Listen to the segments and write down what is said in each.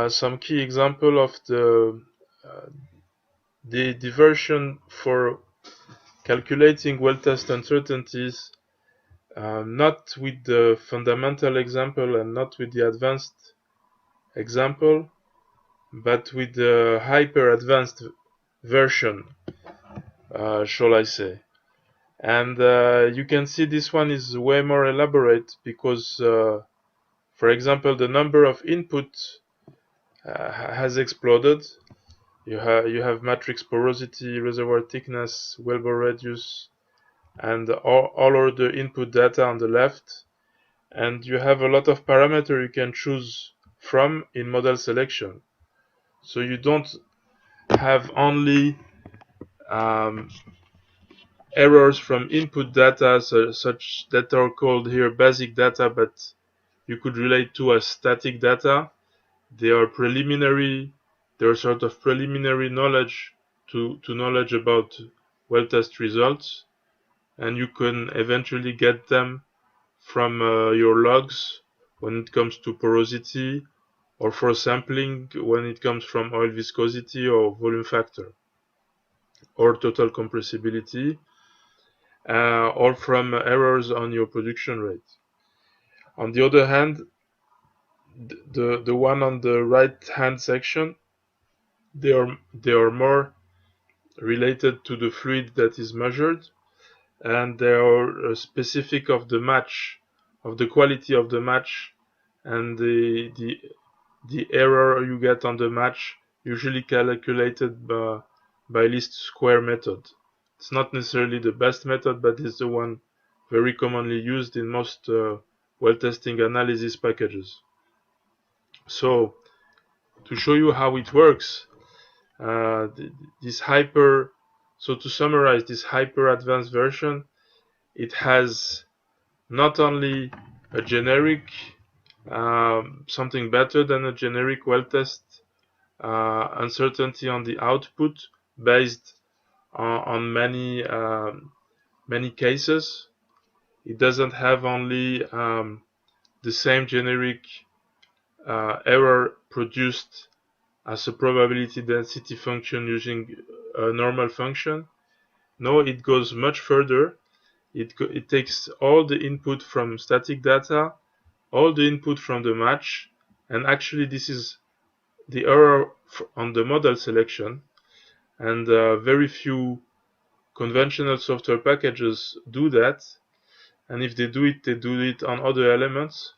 Some key example of the version for calculating well-test uncertainties, not with the fundamental example and not with the advanced example, but with the hyper-advanced version, shall I say. And you can see this one is way more elaborate because, for example, the number of input has exploded. You have matrix porosity, reservoir thickness, Wilbur radius, and all of the input data on the left. And you have a lot of parameters you can choose from in model selection. So you don't have only errors from input data, such that are called here basic data, but you could relate to as static data. They are preliminary. They're sort of preliminary knowledge to knowledge about well-test results, and you can eventually get them from your logs when it comes to porosity, or for sampling when it comes from oil viscosity or volume factor, or total compressibility, or from errors on your production rate. On the other hand, the one on the right hand section, they are more related to the fluid that is measured, and they are specific of the match, of the quality of the match, and the error you get on the match, usually calculated by least square method. It's not necessarily the best method, but it's the one very commonly used in most well-testing analysis packages. So, to show you how it works, so to summarize this hyper advanced version, it has not only a generic, something better than a generic well-test uncertainty on the output based on many cases. It doesn't have only the same generic error produced as a probability density function using a normal function. No, it goes much further. It takes all the input from static data, all the input from the match, and actually this is the error on the model selection, and very few conventional software packages do that, and if they do it on other elements,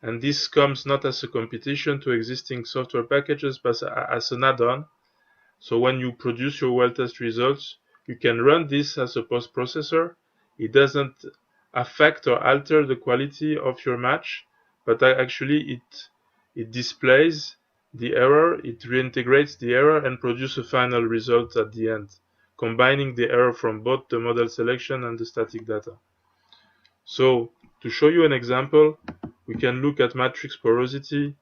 and this comes not as a competition to existing software packages, but as an add-on. So when you produce your well-test results, you can run this as a post-processor. It doesn't affect or alter the quality of your match, but actually it displays the error, it reintegrates the error, and produces a final result at the end, combining the error from both the model selection and the static data. So to show you an example, we can look at matrix porosity.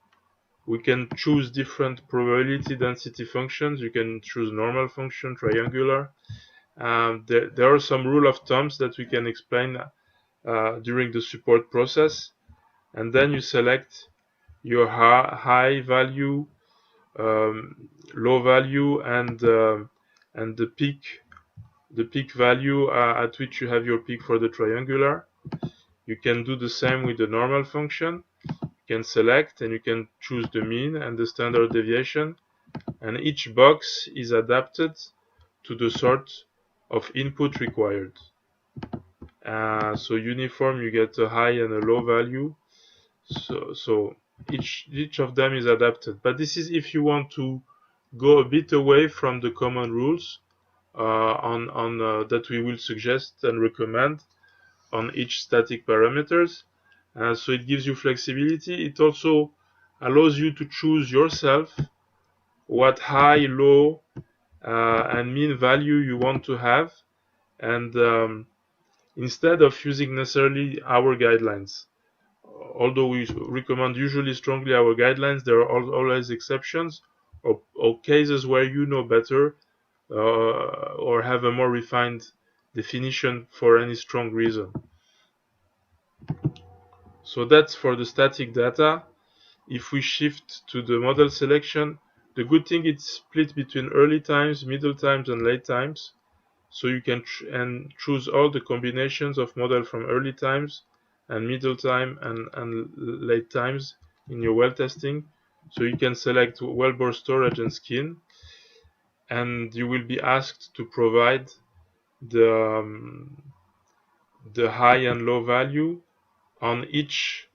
We can choose different probability density functions. You can choose normal function, triangular. There are some rule of thumbs that we can explain during the support process. And then you select your high value, low value, and the peak value at which you have your peak for the triangular. You can do the same with the normal function. You can select and you can choose the mean and the standard deviation, and each box is adapted to the sort of input required. So uniform, you get a high and a low value. So each of them is adapted. But this is if you want to go a bit away from the common rules that we will suggest and recommend on each static parameters. So it gives you flexibility. It also allows you to choose yourself what high, low, and mean value you want to have, and instead of using necessarily our guidelines. Although we recommend usually strongly our guidelines, there are always exceptions or cases where you know better or have a more refined definition for any strong reason. So that's for the static data. if we shift to the model selection, the good thing it's split between early times, middle times, and late times. So you can choose all the combinations of model from early times and middle time and late times in your well testing. So you can select wellbore storage and skin, and you will be asked to provide the high and low value on each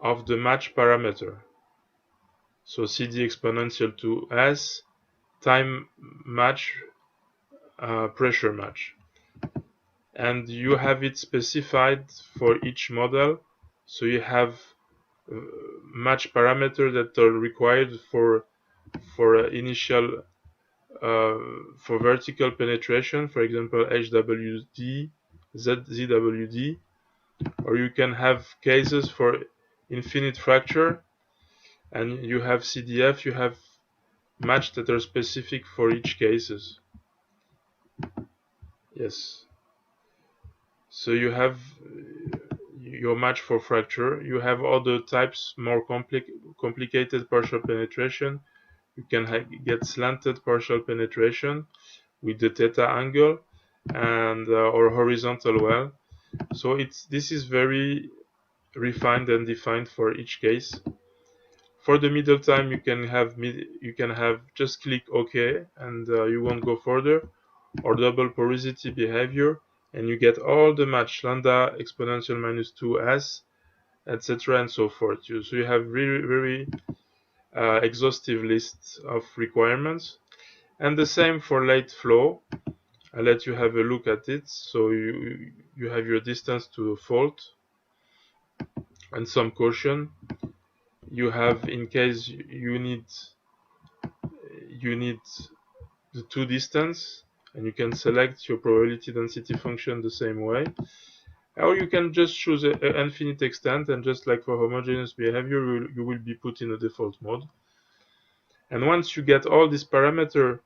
of the match parameter. So CD exponential to S, time match, pressure match. And you have it specified for each model. So you have match parameters that are required for initial for vertical penetration, for example HWD, ZWD, or you can have cases for infinite fracture, and you have CDF, you have match that are specific for each cases. Yes. So you have your match for fracture. You have other types, more complicated partial penetration. You can get slanted partial penetration with the theta angle and or horizontal well. So this is very refined and defined for each case. For the middle time, you can have just click OK and you won't go further, or double porosity behavior, and you get all the match lambda exponential minus 2s, etc. and so forth. So you have very very exhaustive list of requirements, and the same for late flow. I'll let you have a look at it. So you have your distance to a fault and some caution. You have, in case you need the two distance, and you can select your probability density function the same way. Or you can just choose an infinite extent, and just like for homogeneous behavior, you will be put in a default mode. And once you get all these parameters,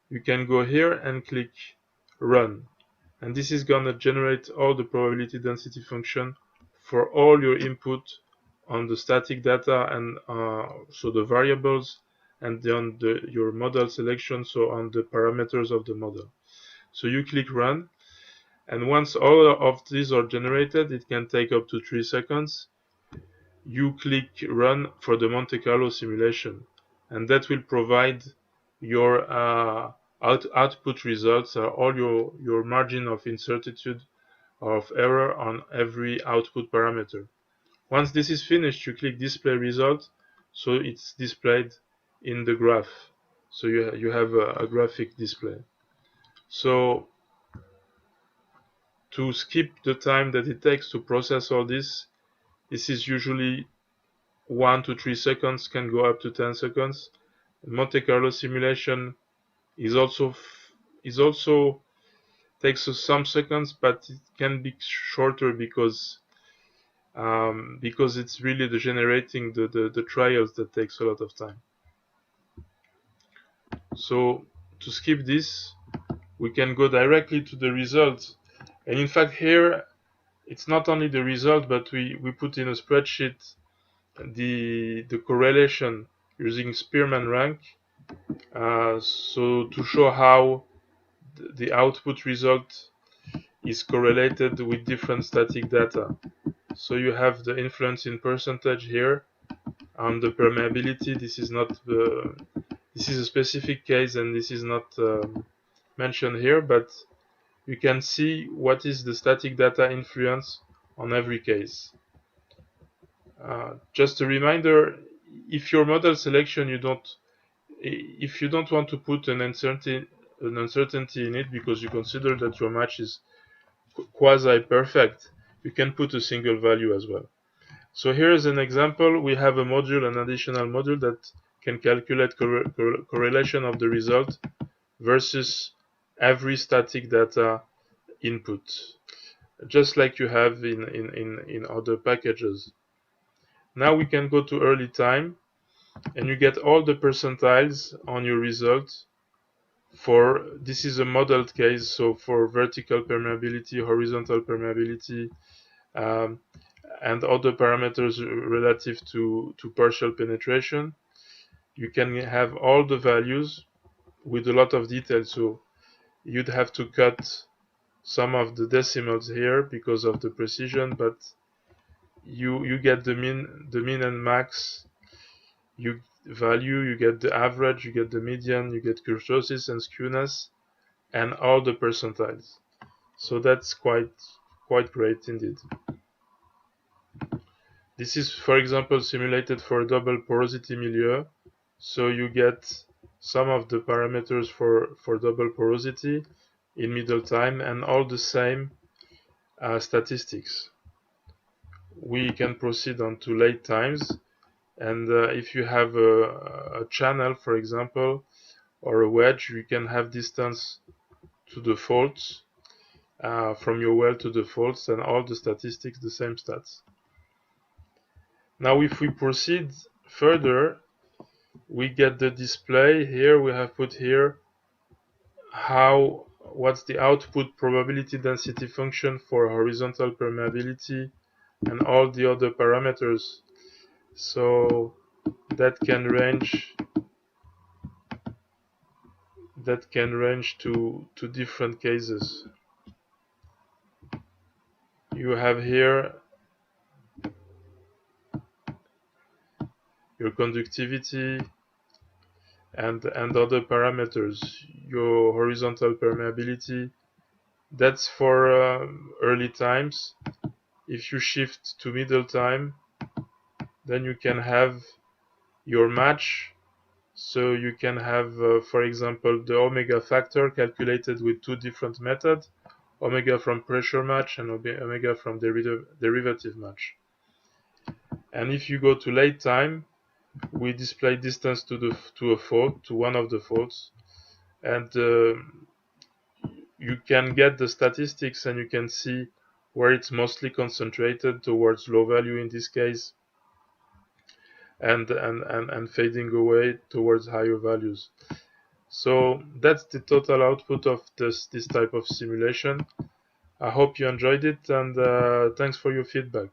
you can go here and click Run. And this is going to generate all the probability density function for all your input on the static data, and so the variables, and on your model selection, so on the parameters of the model. So you click Run, and once all of these are generated, it can take up to 3 seconds. You click Run for the Monte Carlo simulation, and that will provide your output results, all your margin of uncertainty or of error on every output parameter. Once this is finished, you click Display Result, so it's displayed in the graph. So you have a graphic display. So to skip the time that it takes to process all this is usually 1 to 3 seconds, can go up to 10 seconds. Monte Carlo simulation is also takes some seconds, but it can be shorter because it's really the generating the trials that takes a lot of time. So to skip this, we can go directly to the result. And in fact here, it's not only the result, but we put in a spreadsheet the correlation using Spearman rank, so to show how the output result is correlated with different static data. So you have the influence in percentage here on the permeability. This is a specific case, and this is not mentioned here, but you can see what is the static data influence on every case. Just a reminder, if your model selection if you don't want to put an uncertainty in it because you consider that your match is quasi-perfect, you can put a single value as well. So here is an example. We have a module, an additional module that can calculate correlation of the result versus every static data input, just like you have in other packages. Now we can go to early time, and you get all the percentiles on your result. This is a modeled case, so for vertical permeability, horizontal permeability, and other parameters relative to partial penetration. You can have all the values with a lot of detail, so you'd have to cut some of the decimals here because of the precision, but you get the mean and max you value, you get the average, you get the median, you get kurtosis and skewness, and all the percentiles. So that's quite great indeed. This is, for example, simulated for a double porosity milieu. So you get some of the parameters for double porosity in middle time and all the same statistics. We can proceed on to late times, and if you have a channel, for example, or a wedge, you can have distance to the faults, from your well to the faults, and all the statistics, the same stats. Now if we proceed further, we get the display. Here we have put here what's the output probability density function for horizontal permeability and all the other parameters. So that can range to different cases. You have here your conductivity and other parameters, your horizontal permeability. That's for early times. If you shift to middle time, then you can have your match. So you can have, for example, the omega factor calculated with two different methods, omega from pressure match and omega from derivative match. And if you go to late time, we display distance to a fault, to one of the faults, and you can get the statistics and you can see where it's mostly concentrated towards low value in this case, and fading away towards higher values. So that's the total output of this type of simulation. I hope you enjoyed it, and thanks for your feedback.